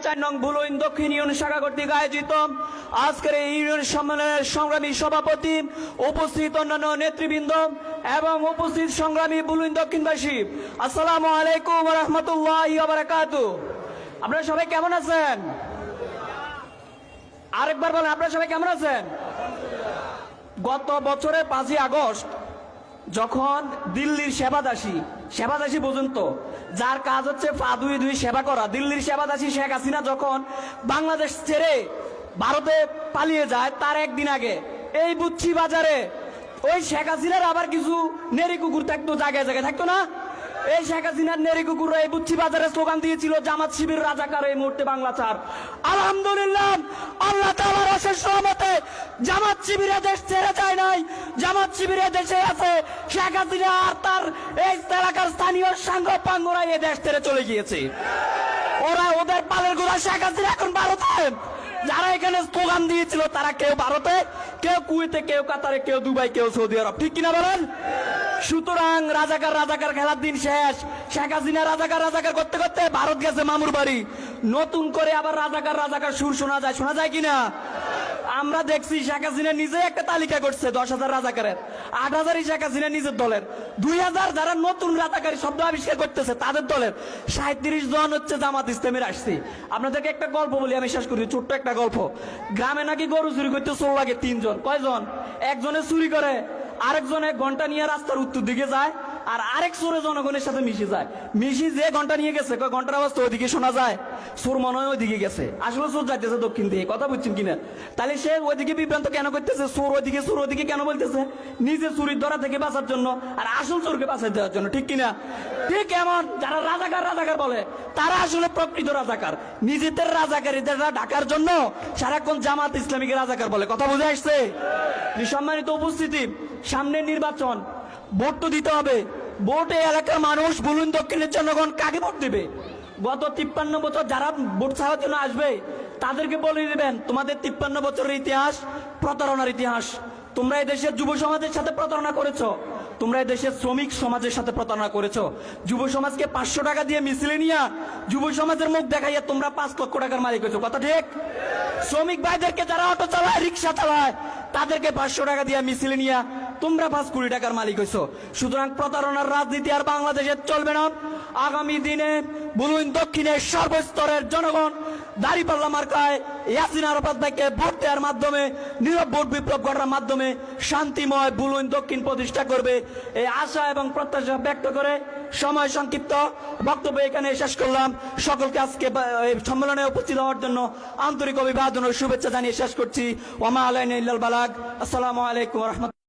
4 নং বুলইন দক্ষিণ ইউনিয়ন শাখা কর্তৃক আয়োজিত আজকের এই ইউনিয়ন সম্মেলনের সংগ্রামী সভাপতি, উপস্থিত অন্যান্য নেতৃবৃন্দ এবং উপস্থিত সংগ্রামী বুলইন দক্ষিণবাসী, আসসালামু আলাইকুম ওয়া রাহমাতুল্লাহি ওয়া বারাকাতুহু। আপনারা সবাই কেমন আছেন? আরেকবার বলেন, আপনারা সবাই কেমন আছেন? গত বছরের 5ই আগস্ট যখন দিল্লির সেবাদাসী পর্যন্ত যার কাজ হচ্ছে পা ধুয়ে ধুয়ে সেবা করা, দিল্লির সেবাদাসী শেখ হাসিনা যখন বাংলাদেশ ছেড়ে ভারতে পালিয়ে যায়, তার একদিন আগে এই বুচ্চি বাজারে ওই শেখ হাসিনার আবার কিছু নেড়ি কুকুর থাকতো, জায়গায় জায়গায় থাকতো না? এই শেখ হাসিনার নেড়ি কুকুররা এই বুচ্চি বাজারে স্লোগান দিয়েছিল, জামাত শিবির রাজাকার এই মুহূর্তে বাংলা ছাড়। আলহামদুলিল্লাহ, আল্লাহ তাআলার অশেষ রহমতে জামাত শিবিরে দেশ ছেড়ে যায় নাই, জামাত শিবিরে দেশে আছে। শেখ হাসিনা আর তার এই এলাকার স্থানীয় সাঙ্গ পাঙ্গরা এই দেশ ছেড়ে চলে গিয়েছে। ওরা ওদের পালের গোড়া শেখ হাসিনা এখন ভারতে। যারা এখানে স্লোগান দিয়েছিল তারা কেউ ভারতে, কেউ কুয়েতে, কেউ কাতারে, কেউ দুবাই, কেউ সৌদি আরব, ঠিক কিনা বলেন? সুতরাং রাজাকার খেলার দিন শেষ। শেখ হাসিনা রাজাকার করতে করতে ভারত গেছে মামুর বাড়ি। নতুন করে আবার রাজাকার সুর শোনা যায় কিনা? আমরা দেখছি শেখ হাসিনা নিজে একটা তালিকা করছে 10,000 রাজাকারের, 8,000 শেখ হাসিনা নিজের দলের, 2,000 যারা নতুন রাজাকারী শব্দ আবিষ্কার করতেছে তাদের দলের, 37 জন হচ্ছে জামাত ইসলামের আসছে। আপনাদেরকে একটা গল্প বলি, আমি শেষ করি, ছোট্ট একটা গল্প। গ্রামে নাকি গরু চুরি করতে চোর লাগে 3 জন। কয়জন? একজনে চুরি করে, আরেকজনে ঘন্টা নিয়ে রাস্তার উত্তর দিকে যায়, আর আরেক চোরে জনগণের সাথে মিশে যায়। যে ঘন্টা নিয়ে গেছে, ঘন্টার আওয়াজ তো ওইদিকে শোনা যায়, চোর মনে হয় ওইদিকে গেছে, আসলে চোর যাইতেছে দক্ষিণ দিকে। কথা বুঝছেন কিনা? তাহলে সে ওইদিকে বিভ্রান্ত কেন করতেছে? চোর ওইদিকে কেন বলতেছে? নিজে চুরির ধরা থেকে বাঁচার জন্য, আর আসল চোরকে বাঁচাই দেওয়ার জন্য, ঠিক কিনা? ঠিক এমন যারা রাজাকার বলে তারা আসলে প্রকৃত রাজাকার। নিজেদের রাজাকারীদের ঢাকার জন্য সারাক্ষণ জামাত ইসলামীকে রাজাকার বলে। কথা বুঝে আসছে? সম্মানিত উপস্থিতি, সামনে নির্বাচন, ভোট তো দিতে হবে। ভোটে এলাকার মানুষ, বুলইন দক্ষিণের জনগণ কাকে ভোট দিবে? গত 53 বছর যারা ভোট ছাড়ার জন্য আসবে তাদেরকে বলে দিবেন, তোমাদের 53 বছরের ইতিহাস প্রতারণার ইতিহাস। তোমরা এই দেশের যুব সমাজের সাথে প্রতারণা করেছো, তোমরা এই দেশের শ্রমিক সমাজের সাথে প্রতারণা করেছো। যুব সমাজকে 500 টাকা দিয়ে মিছিলে নিয়ে যুব সমাজের মুখ দেখাইয়া তোমরা 5 লক্ষ টাকার মালিক হয়েছো। কথা ঠিক? শ্রমিক ভাইদেরকে যারা অটো চালায়, রিক্সা চালায়, তাদেরকে 500 টাকা দিয়ে মিছিলে নিয়ে তোমরা 5 কোটি টাকার মালিক হয়েছো। সুতরাং প্রতারণার রাজনীতি আর বাংলাদেশে চলবে না। আগামী দিনে বুলইন দক্ষিণের সর্বস্তরের জনগণ দাঁড়িপাল্লা মার্কায় ইয়াসিন আরাফাত ভাইকে ভোট দেওয়ার মাধ্যমে, নীরব ভোট বিপ্লব করার মাধ্যমে শান্তিময় বুলইন দক্ষিণ প্রতিষ্ঠা করবে, এই আশা এবং প্রত্যাশা ব্যক্ত করে সময় সংক্ষিপ্ত বক্তব্য এখানে শেষ করলাম। সকলকে আজকে এই সম্মেলনে উপস্থিত হওয়ার জন্য আন্তরিক অভিবাদন ও শুভেচ্ছা জানিয়ে শেষ করছি। ওয়া মা আলাইনা ইল্লাল বালাগ। আসসালামু আলাইকুম ওয়া রাহমাতুল্লাহ।